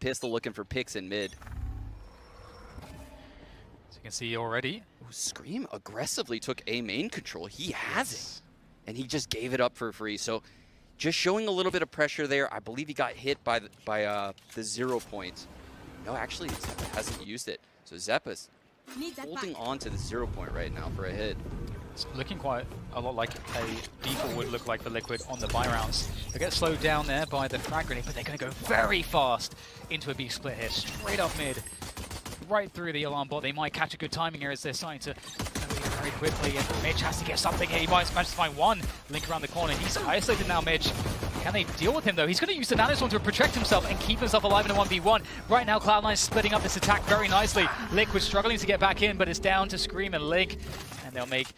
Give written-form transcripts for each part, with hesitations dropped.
Pistol looking for picks in mid. As you can see already. Ooh, Scream aggressively took A main control. He has it. And he just gave it up for free. So just showing a little bit of pressure there. I believe he got hit by the 0 point. No, actually, Zeppa hasn't used it. So Zeppa's holding on to the 0 point right now for a hit. It's looking quite a lot like a default would look like for Liquid on the buy rounds. They get slowed down there by the frag grenade, but they're going to go very fast into a B split here, straight up mid, right through the alarm bot. They might catch a good timing here as they're starting to very quickly, and Mitch has to get something here. He might manage to find one link around the corner. He's isolated now, Mitch. Can they deal with him though? He's going to use the nanostorm to protect himself and keep himself alive in a 1v1. Right now, Cloud9 splitting up this attack very nicely. Liquid struggling to get back in, but it's down to Scream and Link, and they'll make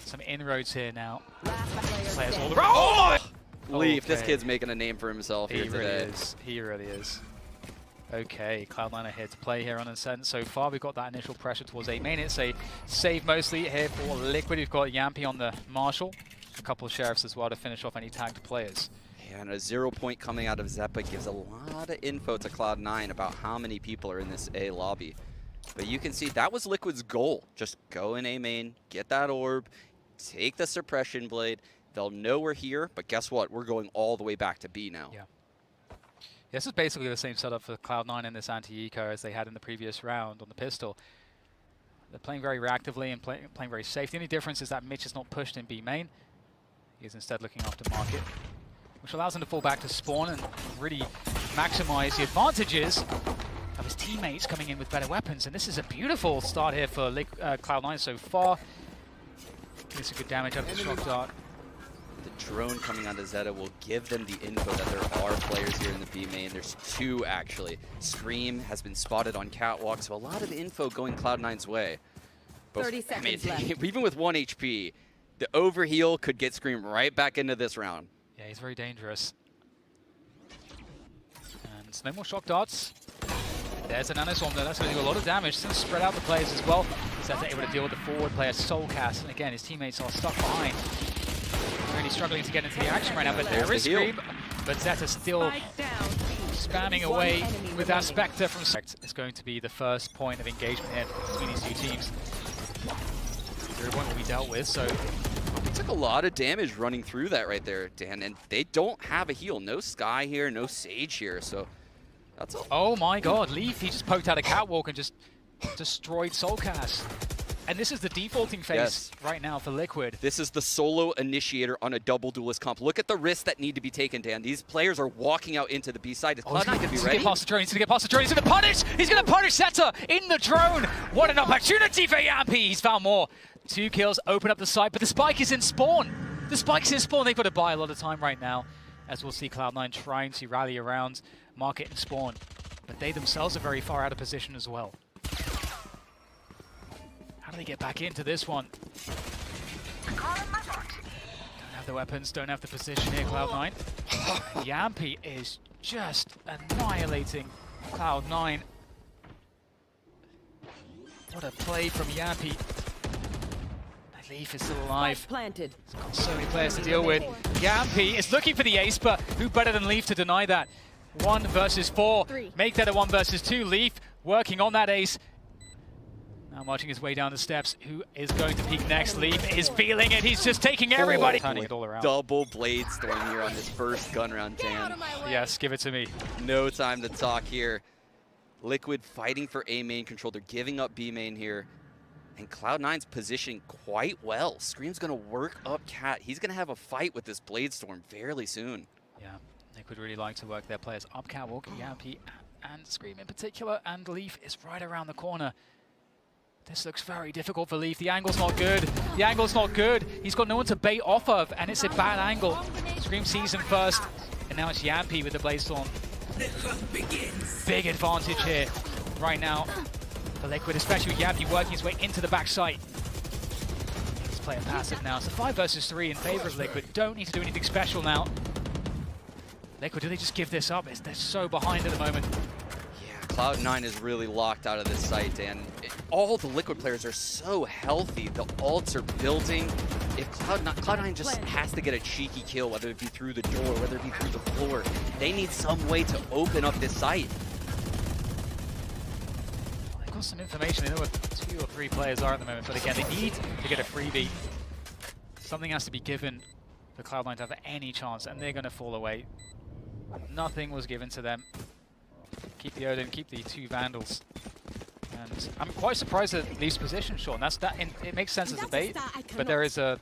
some inroads here now. Players all around. Oh! Leaf, Okay. this kid's making a name for himself here today. He really is. He really is. Okay, Cloud9 are here to play here on Ascent. So far, we've got that initial pressure towards A main. It's a save mostly here for Liquid. We've got Yampy on the Marshall. A couple of Sheriffs as well to finish off any tagged players. Yeah, and a 0 point coming out of Zeppa gives a lot of info to Cloud9 about how many people are in this A lobby. But you can see that was Liquid's goal. Just go in A main, get that orb, take the suppression blade. They'll know we're here, but guess what? We're going all the way back to B now. Yeah. This is basically the same setup for Cloud9 in this anti-eco as they had in the previous round on the pistol. They're playing very reactively and playing very safe. The only difference is that Mitch is not pushed in B main. He is instead looking after market, which allows him to fall back to spawn and really maximize the advantages of his teammates coming in with better weapons. And this is a beautiful start here for Cloud9 so far. Gets a good damage out of the shock dart. The drone coming onto Zeta will give them the info that there are players here in the B main. There's two, actually. Scream has been spotted on catwalk, so a lot of info going Cloud9's way. But, 30 seconds left. Even with 1 HP, the overheal could get Scream right back into this round. Yeah, he's very dangerous. And no more shock darts. There's a nanoswarm there. That's going to do a lot of damage. It's going to spread out the players as well. Zeta able to deal with the forward player, Soulcast. And again, his teammates are stuck behind. Really struggling to get into the action right now, but there is Scream. But Zeta still spamming away with that Spectre from Spectre. It's going to be the first point of engagement here between these two teams. 0 point will be dealt with, so It took a lot of damage running through that right there, Dan, and they don't have a heal. No Sky here, no Sage here, so that's all. Oh my god, Leaf, he just poked out a catwalk and just destroyed Soulcast. And this is the defaulting phase right now for Liquid. This is the solo initiator on a double duelist comp. Look at the risks that need to be taken, Dan. These players are walking out into the B side. Is Cloud9 going to be ready? He's going to get past the drone, he's going to get past the drone, he's going to punish! He's going to punish Zeta in the drone! What an opportunity for Yampy! He's found more. 2 kills, open up the site, but the spike is in spawn! The spike's in spawn, they've got to buy a lot of time right now, as we'll see Cloud9 trying to rally around market and spawn. But they themselves are very far out of position as well. How do they get back into this one? Don't have the weapons, don't have the position here, Cloud9. Yampy is just annihilating Cloud9. What a play from Yampy. Leaf is still alive. Planted. He's got so many players to deal with. Yampy is looking for the ace, but who better than Leaf to deny that? 1 versus 4. Make that a 1 versus 2. Leaf working on that ace. Now marching his way down the steps. Who is going to peek next? Leaf is feeling it. He's just taking everybody. Turning it all around. Double blade storm here on this first gun round, Dan. Yes, give it to me. No time to talk here. Liquid fighting for A main control. They're giving up B main here. And Cloud9's positioning quite well. Scream's going to work up Cat. He's going to have a fight with this blade storm fairly soon. Yeah, Liquid really like to work their players up catwalk. Yampy and Scream in particular. And Leaf is right around the corner. This looks very difficult for Leaf. The angle's not good. The angle's not good. He's got no one to bait off of, and it's a bad angle. Scream sees him first, and now it's Yampy with the blade storm. Big advantage here right now for Liquid, especially with Yampy working his way into the backside. He's playing passive now. It's a 5 versus 3 in favor of Liquid. Don't need to do anything special now. Liquid, do they just give this up? They're so behind at the moment. Cloud9 is really locked out of this site, and all the Liquid players are so healthy. The ults are building. If Cloud9 just has to get a cheeky kill, whether it be through the door, whether it be through the floor, they need some way to open up this site. got some information. They know where 2 or 3 players are at the moment, but again, they need to get a freebie. Something has to be given for Cloud9 to have any chance, and they're going to fall away. Nothing was given to them. Keep the Odin, keep the 2 Vandals. And I'm quite surprised at Leaf's position, Sean. It makes sense as a bait, but there is a...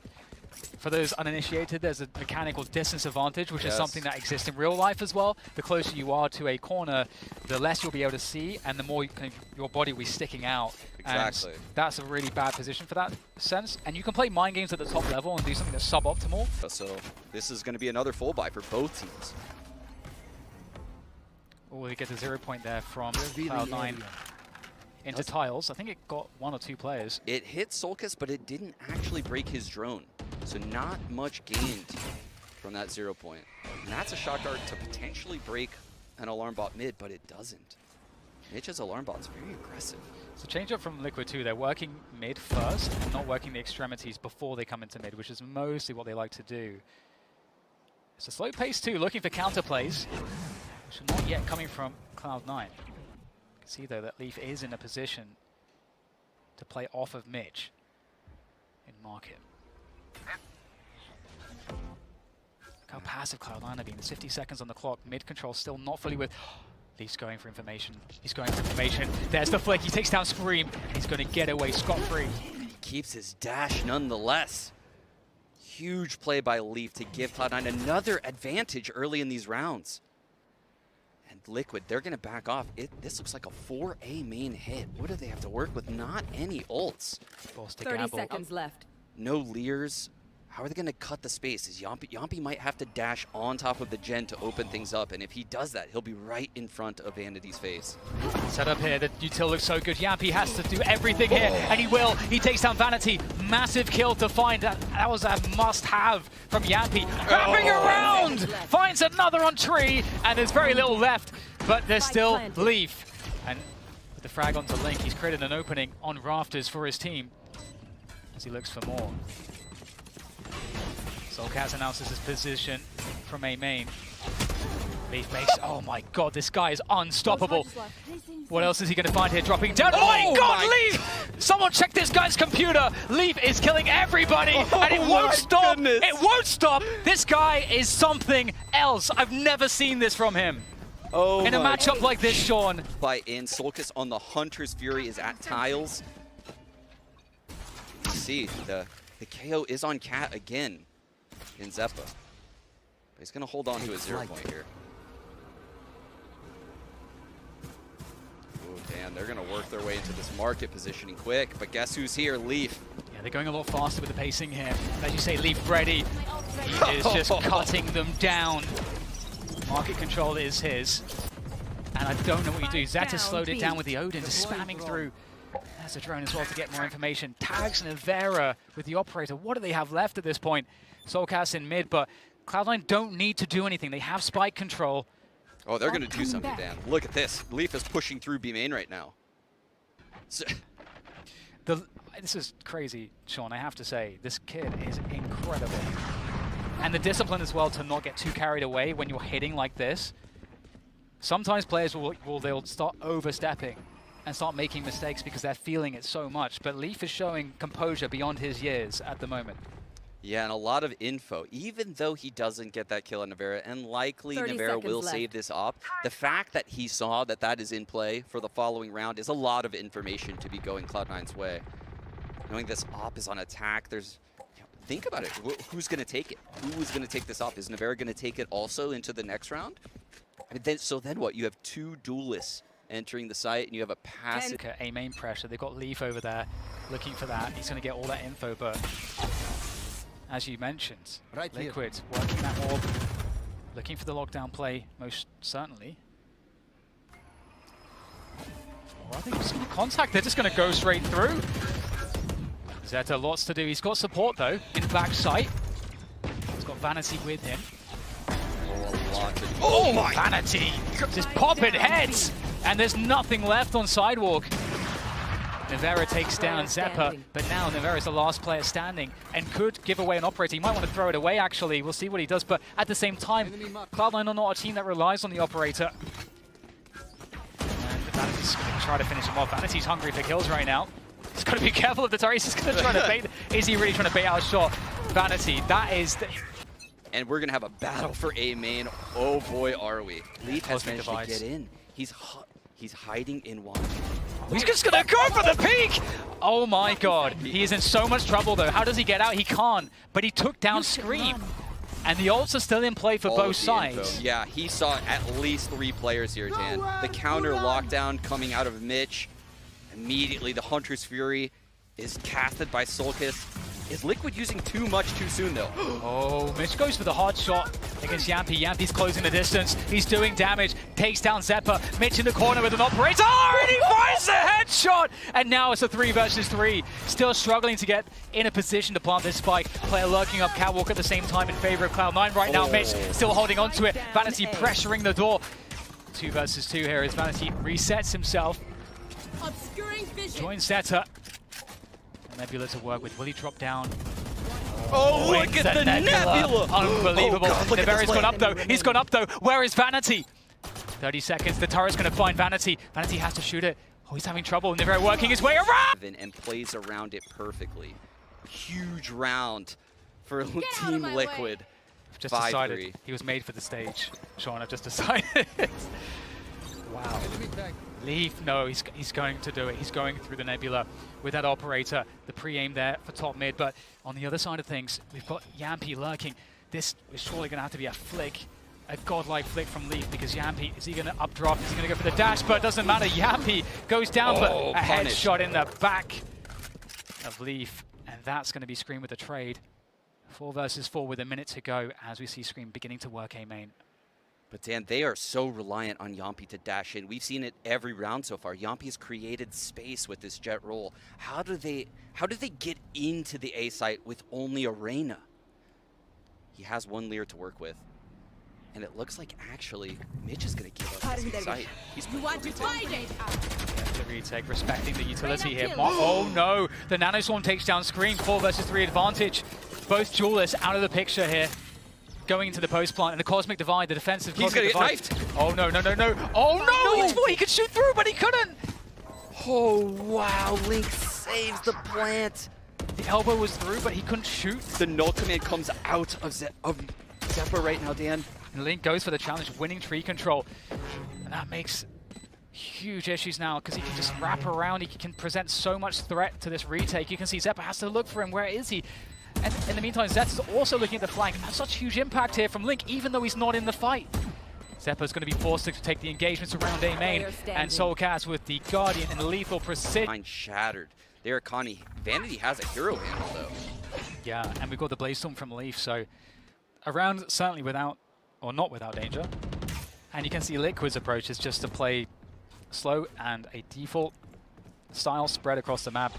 For those uninitiated, there's a mechanical distance advantage, which is something that exists in real life as well. The closer you are to a corner, the less you'll be able to see, and the more your body will be sticking out. Exactly. And that's a really bad position for that sense. And you can play mind games at the top level and do something that's suboptimal. So this is going to be another full buy for both teams. Oh, we get the 0 point there from Cloud9 into tiles. I think it got 1 or 2 players. It hit Solkis, but it didn't actually break his drone. So not much gained from that 0 point. And that's a shot dart to potentially break an alarm bot mid, but it doesn't. Mitch's alarm bot's very aggressive. So change up from Liquid too. They're working mid first and not working the extremities before they come into mid, which is mostly what they like to do. It's a slow pace too, looking for counterplays, which are not yet coming from Cloud9. You can see though that Leaf is in a position to play off of Mitch in market. Look how passive Cloud9 have been. There's 50 seconds on the clock. Mid control still not fully with. Leaf's going for information. He's going for information. There's the flick. He takes down Scream. He's going to get away scot-free. He keeps his dash nonetheless. Huge play by Leaf to give Cloud9 another advantage early in these rounds. And Liquid, they're going to back off. This looks like a 4A main hit. What do they have to work with? Not any ults. 30 seconds left. No Leers. How are they going to cut the space? Is Yampi might have to dash on top of the gen to open things up, and if he does that, he'll be right in front of Vanity's face. Set up here, the util looks so good. Yampi has to do everything here, and he will. He takes down Vanity. Massive kill to find. That was a must-have from Yampi. Wrapping around! Finds another on tree, and there's very little left, but there's still Leaf. And with the frag onto Link, he's created an opening on rafters for his team as he looks for more. Solkaz announces his position from A main. Leaf makes, oh my god, this guy is unstoppable. What else is he going to find here? Dropping down. Oh my god, Leaf! Someone check this guy's computer. Leaf is killing everybody, and it won't stop. Goodness. It won't stop. This guy is something else. I've never seen this from him. Oh, in a matchup like this, Sean. By in, Solkis on the Hunter's Fury is at tiles. You see, the KO is on Cat again in Zeppa. But he's going to hold on to his 0 point here. Oh, damn, they're going to work their way into this market positioning quick. But guess who's here? Leaf. Yeah, they're going a lot faster with the pacing here. As you say, Leaf ready. He is just cutting them down. Market control is his. And I don't know what you do. Zeta slowed it down with the Odin, just spamming through. There's a drone as well to get more information. Tags Nivera with the operator. What do they have left at this point? Solkaz in mid, but Cloud9 don't need to do anything. They have spike control. Oh, they're going to do something, Dan. Look at this. Leaf is pushing through B main right now. So This is crazy, Sean, I have to say. This kid is incredible. And the discipline as well to not get too carried away when you're hitting like this. Sometimes players they'll start overstepping and start making mistakes because they're feeling it so much. But Leaf is showing composure beyond his years at the moment. Yeah, and a lot of info. Even though he doesn't get that kill on Nivera, and likely Nivera will save this op, the fact that he saw that that is in play for the following round is a lot of information to be going Cloud9's way. Knowing this op is on attack, there's... Think about it. Who's going to take it? Who is going to take this op? Is Nivera going to take it also into the next round? I mean, so then what? You have 2 duelists entering the site, and you have a passive... A main pressure. They've got Leaf over there looking for that. He's going to get all that info, but... As you mentioned, Liquid working that orb, looking for the lockdown play, most certainly. Or are they just going to contact? They're just going to go straight through. Zeta, lots to do. He's got support, though, in back sight. He's got Vanity with him. Oh my! Vanity! Just popping heads! And there's nothing left on Sidewalk. Nivera takes down Zeppa, but now Nivera's the last player standing and could give away an operator. He might want to throw it away, actually. We'll see what he does, but at the same time, Cloud9 are not a team that relies on the operator. And Vanity's going to try to finish him off. Vanity's hungry for kills right now. He's got to be careful of the turret. He's going to try to bait. Is he really trying to bait out a shot? Vanity, that is... And we're going to have a battle for A main. Oh boy, are we. Leaf has managed to get in. He's hiding in one. He's just going to go for the peek! Oh my god. He is in so much trouble though. How does he get out? He can't. But he took down Scream. And the ults are still in play for both sides. Info. Yeah, he saw at least 3 players here, Dan. The counter lockdown coming out of Mitch. Immediately, the Hunter's Fury is casted by Sulcus. Is Liquid using too much too soon, though? Oh, Mitch goes for the hard shot against Yampy. Yampy's closing the distance. He's doing damage. Takes down Zeppa. Mitch in the corner with an operator. Oh, and he finds the headshot! And now it's a 3 versus 3. Still struggling to get in a position to plant this spike. Player lurking up catwalk at the same time in favor of Cloud9 right now. Mitch still holding on to it. Vanity pressuring the door. 2 versus 2 here as Vanity resets himself. Joins Zeta. Nebula to work with. Will he drop down? Oh, look at the Nebula! Unbelievable. Oh, God, Neveri's gone up though. He's gone up though. Where is Vanity? 30 seconds. The turret's going to find Vanity. Vanity has to shoot it. Oh, he's having trouble. Neveri working his way around! And plays around it perfectly. Huge round for Team Liquid. I've just decided he was made for the stage. Sean, I've just decided. Wow. Leaf, no, he's going to do it. He's going through the Nebula with that operator. The pre-aim there for top mid, but on the other side of things, we've got Yampy lurking. This is surely going to have to be a flick, a godlike flick from Leaf, because Yampy, is he going to updraft? Is he going to go for the dash? But it doesn't matter. Yampy goes down, but a headshot in the back of Leaf, and that's going to be Scream with the trade. 4 versus 4 with a minute to go as we see Scream beginning to work A main. But Dan, they are so reliant on Yampy to dash in. We've seen it every round so far. Yampy has created space with this jet roll. How do they get into the A site with only a Reyna? He has 1 Lear to work with. And it looks like actually Mitch is going to give up his site. He's going to retake. The retake, respecting the utility here. Oh no, the Nanoswarm takes down Scream. 4 versus 3 advantage. Both duelists out of the picture here. Going into the post plant and the Cosmic Divide, the defensive Cosmic Divide. He's gonna get knifed. Oh no, no, no, no. Oh no, he thought he could shoot through, but he couldn't. Oh wow, Link saves the plant. The elbow was through, but he couldn't shoot. The null command comes out of Zeppa right now, Dan. And Link goes for the challenge, winning tree control. And that makes huge issues now, because he can just wrap around, he can present so much threat to this retake. You can see Zeppa has to look for him. Where is he? And in the meantime, Zeta's also looking at the flank. That's such huge impact here from Link, even though he's not in the fight. Zeppa's going to be forced to take the engagements around A main, and Soulcast with the Guardian and lethal precision. Line shattered. There, Connie. Vanity has a hero handle, though. Yeah, and we've got the Blaze Storm from Leaf, so a round certainly without, or not without danger. And you can see Liquid's approach is just to play slow and a default style spread across the map.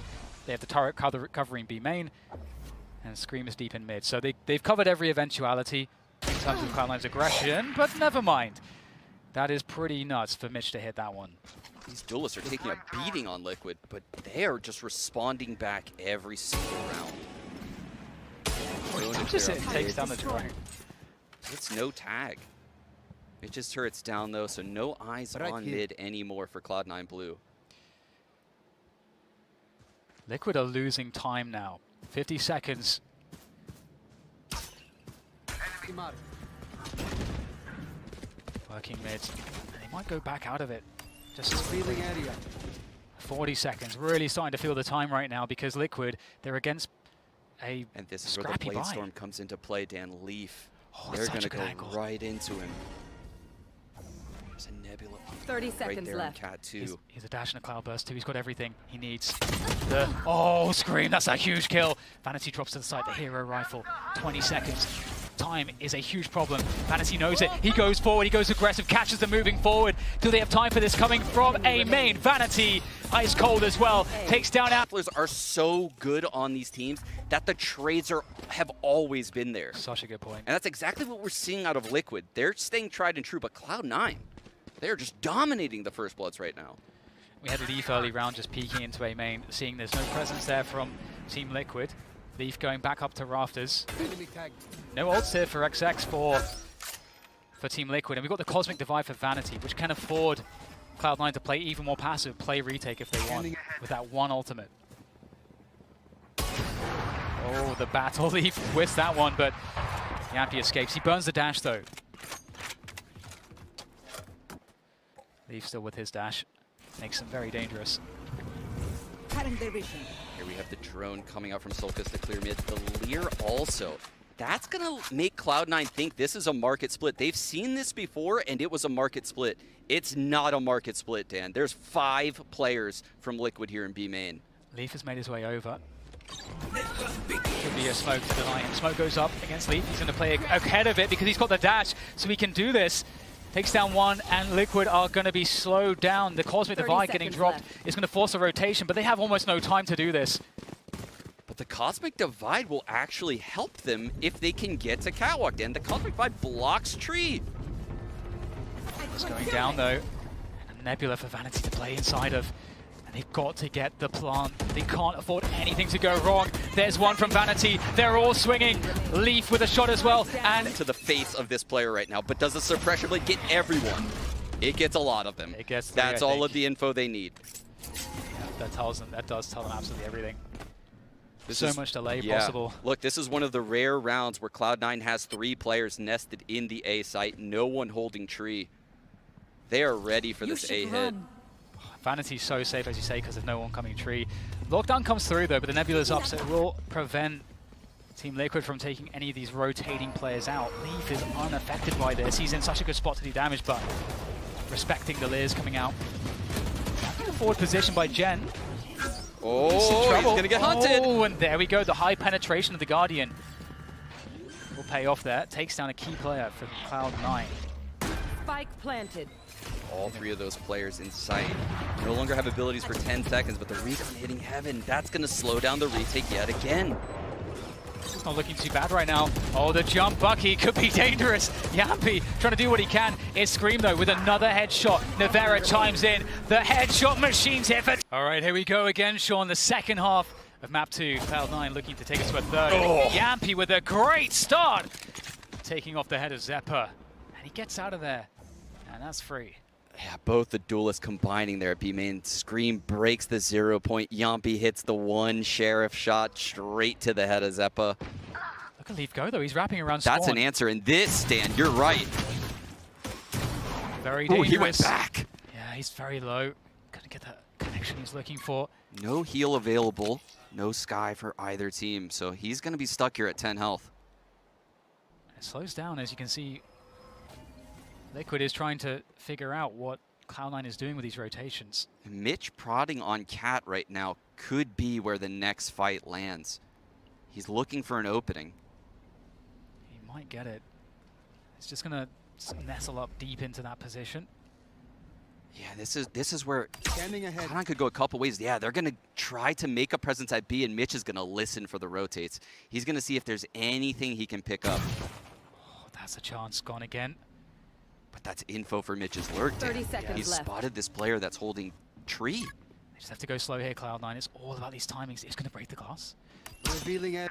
They have the turret covering B main, and Scream is deep in mid. So they've covered every eventuality in terms of Cloud9's aggression, but never mind. That is pretty nuts for Mitch to hit that one. These duelists are taking a beating on Liquid, but they are just responding back every single round. Just takes down the drone. It's no tag. Mitch's turret's down though, so no eyes on mid anymore for Cloud9 Blue. Liquid are losing time now. 50 seconds. Working mid. And they might go back out of it. Just feeling area. 40 seconds. Really starting to feel the time right now because Liquid, they're against a and this is where the Blade Storm comes into play, Dan. Leaf. Oh, they're going to go right into him. There's a Nebula 30 seconds right there left. on Cat 2. He's a dash and a Cloudburst too. He's got everything he needs. Oh, Scream, that's a huge kill. Vanity drops to the side, the hero rifle. 20 seconds. Time is a huge problem. Vanity knows it. He goes forward, he goes aggressive, catches them moving forward. Do they have time for this coming from A main? Vanity, ice cold as well, takes down Atlas are so good on these teams that the trades have always been there. Such a good point. And that's exactly what we're seeing out of Liquid. They're staying tried and true, but Cloud9, they're just dominating the First Bloods right now. We had Leaf early round just peeking into A main, seeing there's no presence there from Team Liquid. Leaf going back up to rafters. No ults here for XX for Team Liquid. And we've got the Cosmic Divide for Vanity, which can afford Cloud9 to play even more passive, play retake if they want, with that one ultimate. Oh, the battle leaf twists that one, but Yampy escapes. He burns the dash though. Leaf still with his dash. Makes him very dangerous. Here we have the drone coming out from Solkis to clear mid. The Lear also. That's going to make Cloud9 think this is a market split. They've seen this before, and it was a market split. It's not a market split, Dan. There's 5 players from Liquid here in B main. Leaf has made his way over. Could be a smoke to deny him. Smoke goes up against Leaf. He's going to play ahead of it because he's got the dash, so he can do this. Takes down one, and Liquid are going to be slowed down. The Cosmic Divide getting dropped is going to force a rotation, but they have almost no time to do this. But the Cosmic Divide will actually help them if they can get to Catwalk, Dan. The Cosmic Divide blocks Tree. It's going down, though. And a Nebula for Vanity to play inside of. And they've got to get the plant. They can't afford anything to go wrong. There's one from Vanity. They're all swinging. Leaf with a shot as well. And to the face of this player right now. But does the suppression blade get everyone? It gets a lot of them. It gets 3, That's all of the info they need. Yeah, that does tell them absolutely everything. This so is, much delay yeah. possible. Look, this is one of the rare rounds where Cloud9 has 3 players nested in the A site. No one holding Tree. They are ready for this A hit. Vanity's so safe, as you say, because there's no one coming Tree. Lockdown comes through, though, but the Nebula's up, so it will prevent Team Liquid from taking any of these rotating players out. Leaf is unaffected by this. He's in such a good spot to do damage, but respecting the Lears coming out. In a forward position by Gen. Oh, he's going to get hunted. Oh, and there we go. The high penetration of the Guardian will pay off there. Takes down a key player for Cloud9. Spike planted. All 3 of those players in sight no longer have abilities for 10 seconds, but the recon hitting heaven, that's going to slow down the retake yet again. It's not looking too bad right now. Oh, the jump Bucky could be dangerous. Yampy trying to do what he can. Is Scream, though, with another headshot. Navera chimes in. The headshot machine's hit. All right, here we go again, Sean. The second half of map 2. Cloud9 looking to take us to a third. Oh. Yampy with a great start. Taking off the head of Zephyr. And he gets out of there. And that's free. Yeah, both the duelists combining there at B main. Scream breaks the 0 point. Yampy hits the 1 Sheriff shot straight to the head of Zeppa. Look at Leaf go, though. He's wrapping around That's Spawn. an answer in this, Stan. You're right. Very dangerous. Ooh, he went back. Yeah, he's very low. Couldn't get that connection he's looking for. No heal available. No Sky for either team. So he's going to be stuck here at 10 health. It slows down, as you can see. Liquid is trying to figure out what Cloud9 is doing with these rotations. Mitch prodding on Cat right now could be where the next fight lands. He's looking for an opening. He might get it. He's just going to nestle up deep into that position. Yeah, this is where Cloud9 could go a couple ways. Yeah, they're going to try to make a presence at B, and Mitch is going to listen for the rotates. He's going to see if there's anything he can pick up. Oh, that's a chance gone again. But that's info for Mitch's lurk. 30 seconds He's left. spotted this player that's holding Tree. They just have to go slow here, Cloud9. It's all about these timings. It's going to break the glass. Revealing area.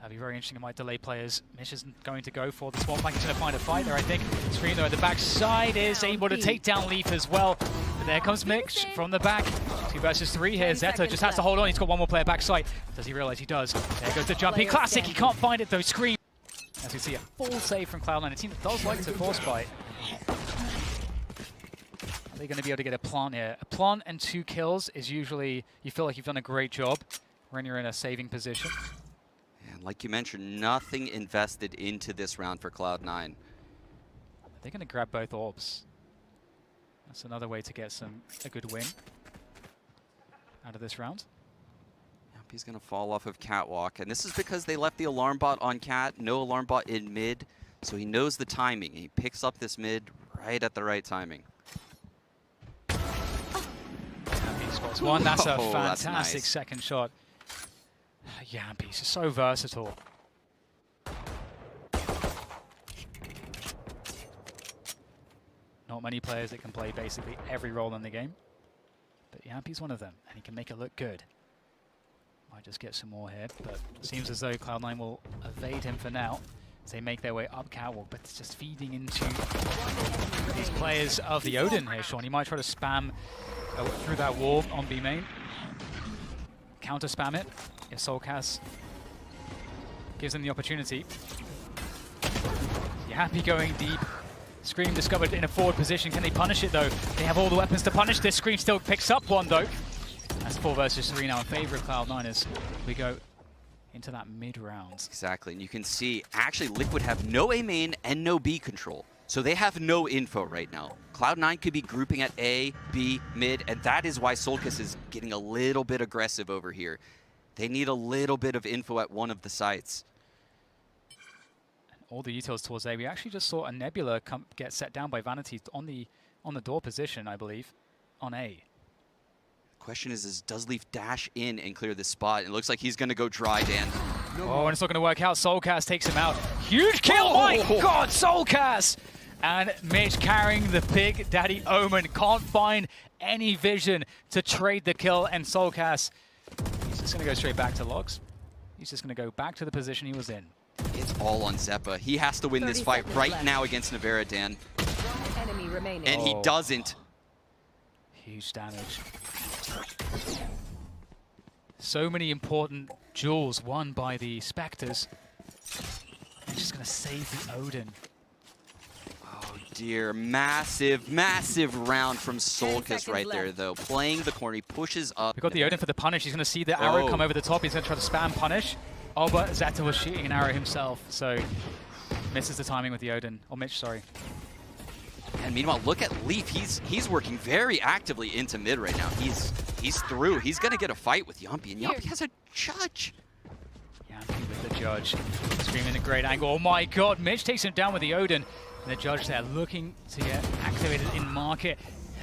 That'd be very interesting. It might delay players. Mitch isn't going to go for the swamp. He's going to find a fight there, I think. Scream, though, at the backside is able to take down Leaf as well. But there comes Mitch from the back. 2 versus 3 here. Zeta just has to hold on. He's got one more player backside. Does he realize he does? There goes the jump. He classic. He can't find it, though. Scream. As we see a full save from Cloud9, a team that does like to force fight. Are they going to be able to get a plant here? A plant and 2 kills is usually, you feel like you've done a great job when you're in a saving position. And like you mentioned, nothing invested into this round for Cloud9. They're going to grab both orbs. That's another way to get a good win out of this round. He's going to fall off of Catwalk, and this is because they left the alarm bot on Cat, no alarm bot in mid, so he knows the timing. He picks up this mid right at the right timing. Yampy spots one. That's a fantastic nice. Second shot. Yampy's so versatile. Not many players that can play basically every role in the game, but Yampy's one of them, and he can make it look good. Might just get some more here, but it seems as though Cloud9 will evade him for now. as they make their way up catwalk, but it's just feeding into these players of the Odin here, Sean. He might try to spam through that wall on B main. Counter spam it if Soulcast gives them the opportunity. Yappy going deep. Scream discovered in a forward position. Can they punish it though? They have all the weapons to punish this. Scream still picks up one though. That's 4 versus 3 now in favor of Cloud9 as we go into that mid round. Exactly, and you can see actually Liquid have no A main and no B control. So they have no info right now. Cloud9 could be grouping at A, B, mid, and that is why Solkis is getting a little bit aggressive over here. They need a little bit of info at one of the sites. All the details towards A. We actually just saw a Nebula get set down by Vanity on the door position, I believe, on A. Question is does Leaf dash in and clear this spot? It looks like he's going to go dry, Dan. Oh, and it's not going to work out. Soulcast takes him out. Huge kill! My God, Soulcast! And Mitch carrying the Big Daddy Omen. Can't find any vision to trade the kill, and Soulcast, he's just going to go straight back to logs. He's just going to go back to the position he was in. It's all on Zeppa. He has to win this fight right now against Navera, Dan. Enemy remaining. And he doesn't. Huge damage. So many important jewels won by the Spectres. They're just going to save the Odin. Oh dear, massive, massive round from Solkis right there though. Playing the corner, he pushes up. We got the Odin for the punish. He's going to see the arrow come over the top. He's going to try to spam punish. Oh, but Zeta was shooting an arrow himself, so misses the timing with the Odin. Or Mitch, sorry. And meanwhile, look at Leaf. He's working very actively into mid right now. He's through. He's going to get a fight with Yumpy, and Yumpy has a judge. Yumpy with the judge. Screaming a great angle. Oh my God, Mitch takes him down with the Odin. And the judge there looking to get activated in market.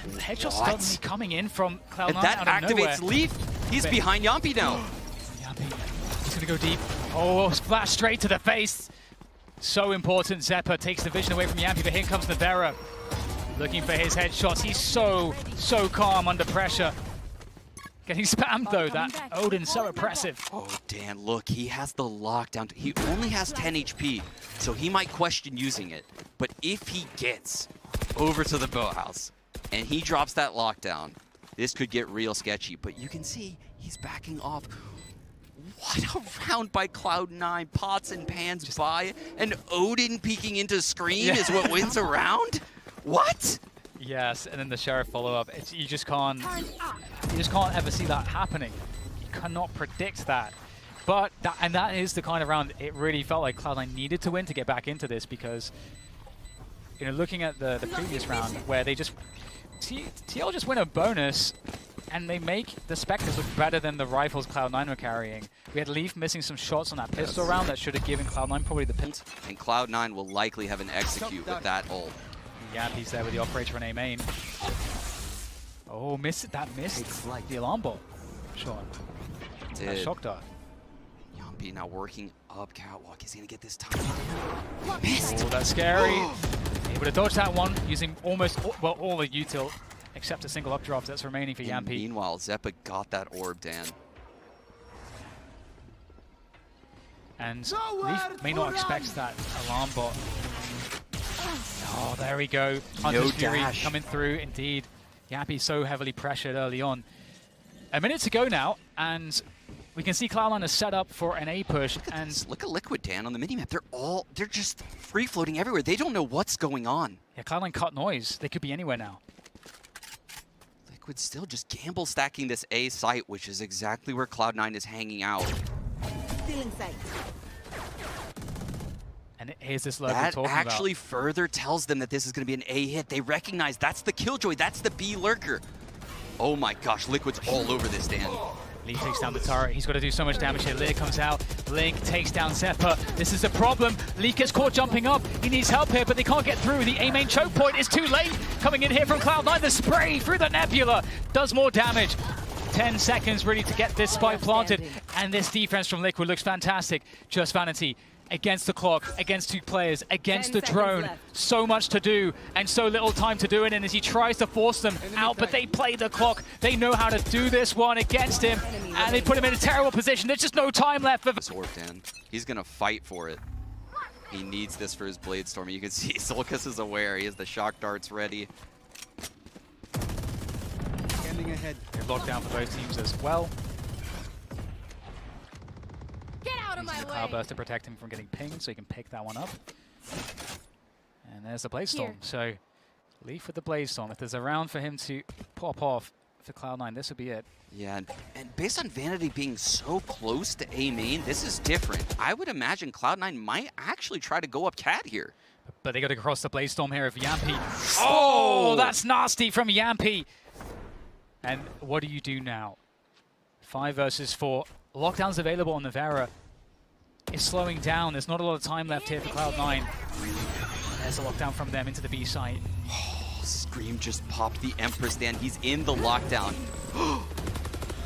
The headshot suddenly coming in from Cloud9 and that out of activates nowhere. Leaf. He's behind Yumpy now. Yumpy, he's going to go deep. Oh, splash straight to the face. So important. Zeppa takes the vision away from Yampy, but here comes Navera. Looking for his headshots. He's so calm under pressure. Getting spammed though. That Odin's so oppressive. Oh, Dan, look, he has the lockdown. He only has 10 HP, so he might question using it. But if he gets over to the boathouse and he drops that lockdown, this could get real sketchy. But you can see he's backing off. What a round by Cloud9. Pots and pans by. And Odin peeking into Scream is what wins a round? What? Yes, and then the Sheriff follow-up. You just can't ever see that happening. You cannot predict that. But that is the kind of round it really felt like Cloud9 needed to win to get back into this, because looking at the previous round where they just TL just win a bonus and they make the Spectres look better than the rifles Cloud9 were carrying. We had Leaf missing some shots on that pistol round that should have given Cloud9 probably the pin. And Cloud9 will likely have an execute with that ult. Yampy's there with the operator on A main. Oh, missed the alarm bot. Sean. That shock dart. Yumpy now working up catwalk. Is he gonna get this time? Missed. Oh, that's scary. Able to dodge that one using almost all the util except a single up drop that's remaining for Yampy. Meanwhile, Zeppa got that orb, Dan. And Leaf may not expect that alarm bot. Oh, there we go. Hunter's Fury coming through, indeed. Yappy so heavily pressured early on. A minute to go now, and we can see Cloud9 is set up for an A push. Look at Liquid, Dan, on the minimap. They're just free-floating everywhere. They don't know what's going on. Yeah, Cloud9 cut noise. They could be anywhere now. Liquid still just gamble stacking this A site, which is exactly where Cloud9 is hanging out. Stealing sight. And here's this lurk we're talking about. That actually further tells them that this is going to be an A hit. They recognize that's the Killjoy, that's the B lurker. Oh my gosh, Liquid's all over this, Dan. Lee takes down the turret. He's got to do so much damage here. Lear comes out. Link takes down Zeppa. This is the problem. Lee gets caught jumping up. He needs help here, but they can't get through. The A main choke point is too late. Coming in here from Cloud9. The spray through the Nebula does more damage. 10 seconds really to get this spike planted. And this defense from Liquid looks fantastic. Just Vanity against the clock, against 2 players, against the drone. So much to do and so little time to do it. And as he tries to force them out, but they play the clock. They know how to do this one against him, and they put him in a terrible position. There's just no time left for Dan. He's gonna fight for it. He needs this for his Blade Storm. You can see Solkis is aware. He has the shock darts ready. Scanning ahead. They've locked down for both teams as well. Get out of Using my the Cloud way. Burst to protect him from getting pinged, so he can pick that one up. And there's the Blade Storm. So Leaf with the Blade Storm. If there's a round for him to pop off for Cloud9, this would be it. Yeah, and based on Vanity being so close to A main, this is different. I would imagine Cloud9 might actually try to go up Cat here. But they got to cross the Blade Storm here of Yampy. Oh, that's nasty from Yampy. And what do you do now? 5 versus 4. Lockdown's available on Navera. It's slowing down. There's not a lot of time left here for Cloud9. There's a lockdown from them into the B site. Scream just popped the Empress stand. He's in the lockdown.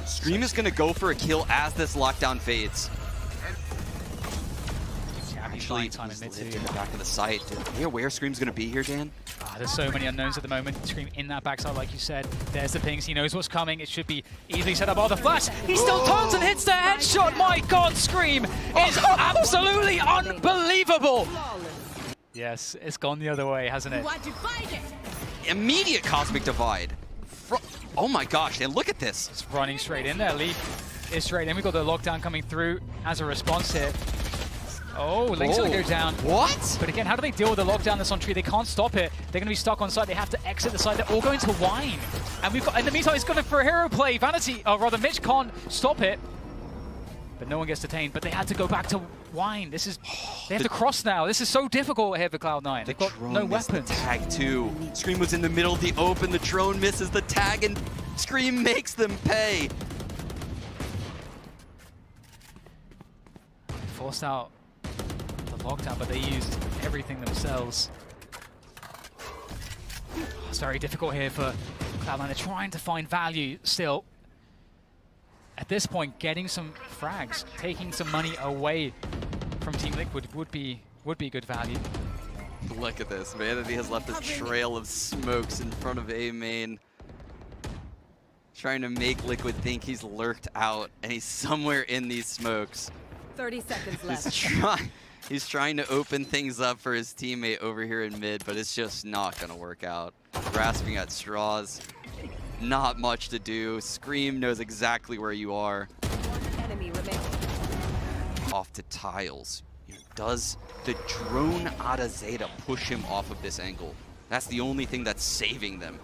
Scream is going to go for a kill as this lockdown fades. Actually, time in mid in two. the back of the site. Are you aware Scream's going to be here, Dan? There's so many unknowns at the moment. Scream in that backside, like you said. There's the pings. He knows what's coming. It should be easily set up. Oh, the flash! He still turns and hits the headshot. My God, Scream is absolutely unbelievable. Yes, it's gone the other way, hasn't it? Want to fight it? Immediate Cosmic Divide. Oh my gosh, and look at this. It's running straight in there. Leaf is straight in. We've got the lockdown coming through as a response here. Oh, Link's gonna go down. What? But again, how do they deal with the lockdown that's on tree? They can't stop it. They're gonna be stuck on site. They have to exit the site. They're all going to Wine. And we've got, in the meantime, it's going for a hero play. Vanity, or rather, Mitch can't stop it. But no one gets detained. But they had to go back to Wine. This is, they have to cross now. This is so difficult here for Cloud9. They've got no weapons. Tag 2. Scream was in the middle of the open. The drone misses the tag, and Scream makes them pay. Forced out the lockdown, but they used everything themselves. It's very difficult here for Cloud9. They're trying to find value still. At this point, getting some frags, taking some money away from Team Liquid would be good value. Look at this. Vanity has left a trail of smokes in front of A main. Trying to make Liquid think he's lurked out, and he's somewhere in these smokes. 30 seconds left. He's trying to open things up for his teammate over here in mid, but it's just not going to work out. Grasping at straws. Not much to do. Scream knows exactly where you are. One enemy remaining. Off to tiles. Does the drone Ada Zeta push him off of this angle? That's the only thing that's saving them.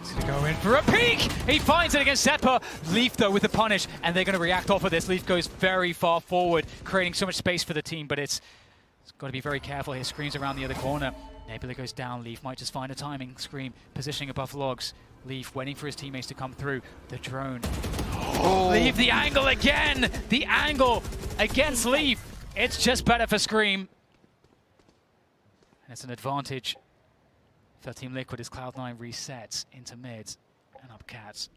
He's going to go in for a peek! He finds it against Setpa. Leaf, though, with the punish, and they're going to react off of this. Leaf goes very far forward, creating so much space for the team, but it's got to be very careful here. Scream's around the other corner. Nebula goes down. Leaf might just find a timing. Scream positioning above logs. Leaf waiting for his teammates to come through. The drone. Oh. Leaf, the angle again! The angle against Leaf. It's just better for Scream. And it's an advantage for Team Liquid as Cloud9 resets into mid and up Cats.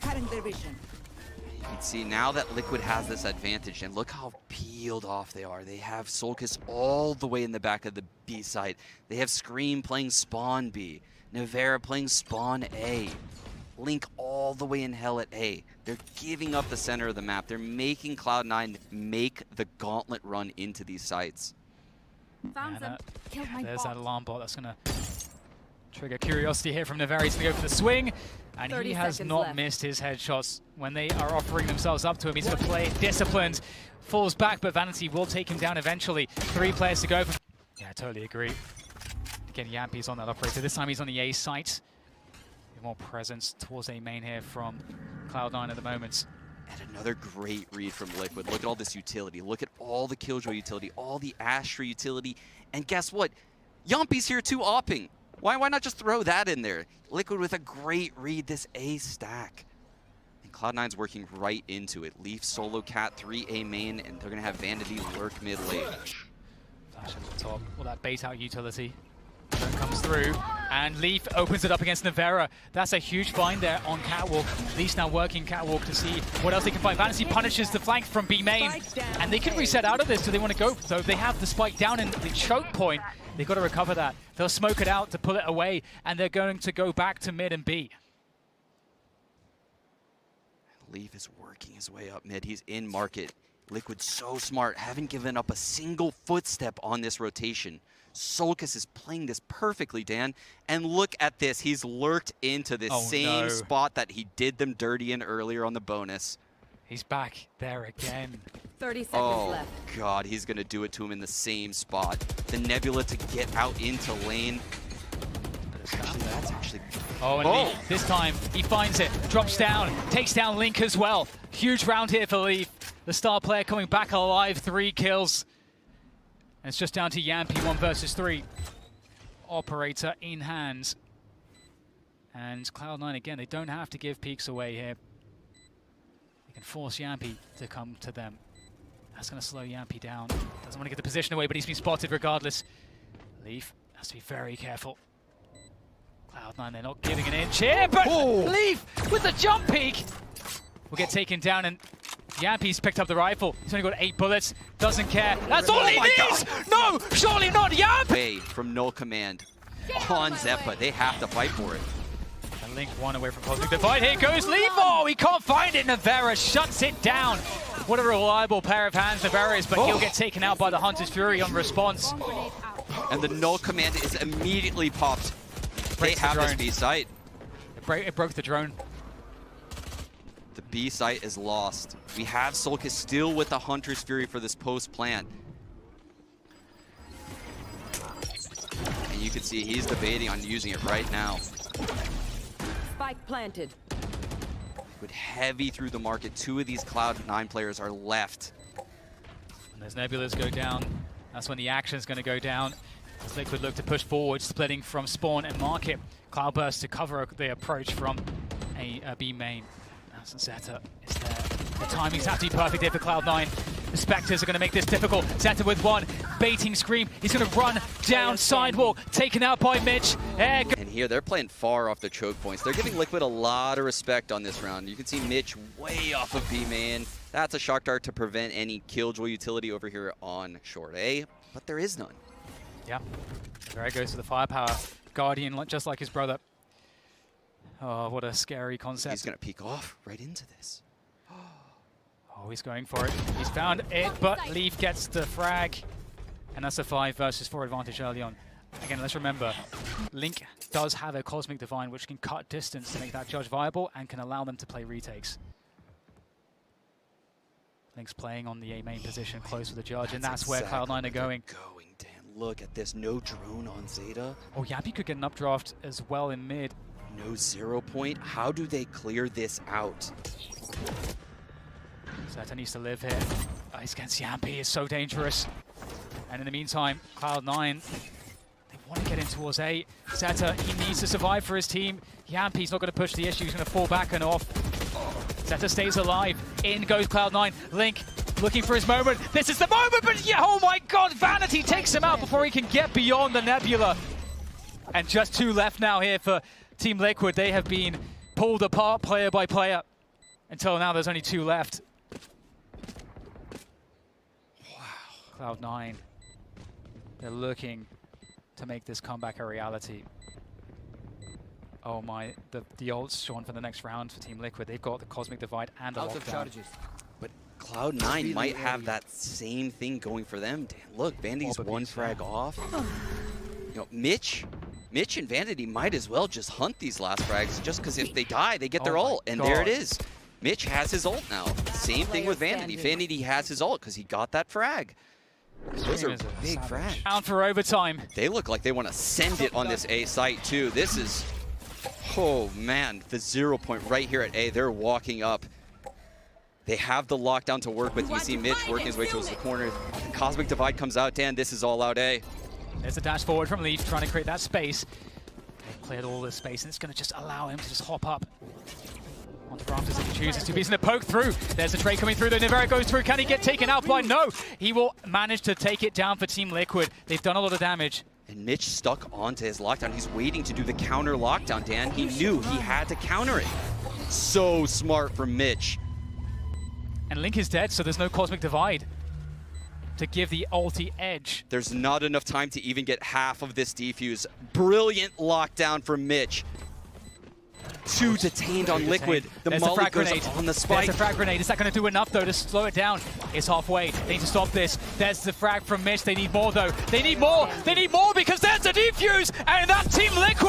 Cutting their vision. You can see now that Liquid has this advantage, and look how peeled off they are. They have Solkis all the way in the back of the B site. They have Scream playing spawn B, Navera playing spawn A, Link all the way in hell at A. They're giving up the center of the map. They're making Cloud9 make the gauntlet run into these sites. Found them. Killed my There's bot. that alarm bot that's going to trigger curiosity here from Navera. He's going to go for the swing. And 30 he has seconds not left. missed his headshots when they are offering themselves up to him. He's going to play disciplined, falls back, but Vanity will take him down eventually. 3 players to go. Yeah, I totally agree. Again, Yampy's on that operator. This time he's on the A site. More presence towards A main here from Cloud9 at the moment. And another great read from Liquid. Look at all this utility. Look at all the Killjoy utility, all the Astra utility. And guess what? Yampy's here too, opping. Why not just throw that in there? Liquid with a great read, this A stack. And Cloud9's working right into it. Leaf, solo, Cat, 3 A main, and they're going to have Vanity lurk mid late. Flash at the top. Well, that bait out utility comes through, and Leaf opens it up against Navera. That's a huge find there on Catwalk. Leaf now working Catwalk to see what else they can find. Vanity punishes the flank from B main, and they can reset out of this. Do they want to go? So they have the spike down in the choke point. They've got to recover that. They'll smoke it out to pull it away, and they're going to go back to mid and B. Leaf is working his way up mid. He's in market. Liquid so smart, haven't given up a single footstep on this rotation. Solkis is playing this perfectly, Dan. And look at this. He's lurked into this same spot that he did them dirty in earlier on the bonus. He's back there again. 30 seconds left. Oh, God. He's going to do it to him in the same spot. The Nebula to get out into lane. Actually, that's actually... Oh, and Leaf, this time he finds it, drops down, takes down Link as well. Huge round here for Leaf. The star player coming back alive, 3 kills. And it's just down to Yampi, 1 versus 3. Operator in hands. And Cloud9 again, they don't have to give peaks away here. They can force Yampi to come to them. That's going to slow Yampi down. Doesn't want to get the position away, but he's been spotted regardless. Leaf has to be very careful. Cloud9, they're not giving an inch here, but Leaf with the jump peek will get taken down, and Yampi's picked up the rifle. He's only got 8 bullets, doesn't care. That's all he needs! No, surely not Yampi! From null command on Zeppa, they have to fight for it. And Link 1 away from Cosmic Divide. Here goes Leaf. Oh, he can't find it. Navera shuts it down. What a reliable pair of hands Navera is, but he'll get taken out by the Hunter's Fury on response. And the null command is immediately popped. They have this B site. It broke the drone. The B site is lost. We have Solkis still with the Hunter's Fury for this post plant. And you can see he's debating on using it right now. Spike planted. With heavy through the market, 2 of these Cloud9 players are left. And as Nebulas go down, that's when the action's going to go down. As Liquid look to push forward, splitting from spawn and market. Cloudburst to cover the approach from a B main. As Zeta is there. The timing's have to be perfect here for Cloud9. The Spectres are going to make this difficult. Zeta with 1, baiting scream. He's going to run down sidewalk, taken out by Mitch. And here they're playing far off the choke points. They're giving Liquid a lot of respect on this round. You can see Mitch way off of B main. That's a shock dart to prevent any killjoy utility over here on short A, but there is none. Yeah, there he goes to the firepower. Guardian, just like his brother. Oh, what a scary concept. He's going to peek off right into this. Oh, he's going for it. He's found it, but Leaf gets the frag. And that's a 5 versus 4 advantage early on. Again, let's remember, Link does have a Cosmic Divine which can cut distance to make that judge viable and can allow them to play retakes. Link's playing on the A main position close with the judge, and that's where Cloud9 are going. Dan, look at this. No drone on Zeta. Oh, Yampi could get an updraft as well in mid. No 0 point. How do they clear this out? Zeta needs to live here. Ice against Yampi is so dangerous. And in the meantime, Cloud9, they want to get in towards A. Zeta, he needs to survive for his team. Yampi's not going to push the issue. He's going to fall back and off. Zeta stays alive. In goes Cloud9. Link looking for his moment. This is the moment, but yeah, oh my God, Vanity takes him out before he can get beyond the Nebula. And just 2 left now here for Team Liquid. They have been pulled apart player by player. Until now, there's only 2 left. Wow. Cloud9. They're looking to make this comeback a reality. Oh my, the ults shown for the next round for Team Liquid. They've got the Cosmic Divide and the lockdown. But Cloud9 might have that same thing going for them. Dan, look, Vanity's 1 frag off. You know, Mitch and Vanity might as well just hunt these last frags, just because if they die, they get their ult. And there it is. Mitch has his ult now. Same thing with Vanity. Vanity has his ult because he got that frag. Those are big frags. Down for overtime. They look like they want to send it on this A site too. This is, oh man, the 0 point right here at A. They're walking up. They have the lockdown to work with. You see Mitch working his way towards the corner. The Cosmic Divide comes out. Dan, this is all out A. There's a dash forward from Leaf, trying to create that space. They've cleared all the space, and it's going to just allow him to just hop up onto rafters if he chooses to. He's going to poke through. There's a trade coming through. The Nivera goes through. Can he get taken out by? No. He will manage to take it down for Team Liquid. They've done a lot of damage. And Mitch stuck onto his lockdown. He's waiting to do the counter lockdown, Dan. He knew he had to counter it. So smart from Mitch. And Link is dead, so there's no Cosmic Divide to give the ulti edge. There's not enough time to even get half of this defuse. Brilliant lockdown from Mitch. Two detained on Liquid. The There's molly frag goes grenade. on the spike. There's a frag grenade. Is that going to do enough, though, to slow it down? It's halfway. They need to stop this. There's the frag from Mitch. They need more, though. They need more. They need more because there's a defuse, and that Team Liquid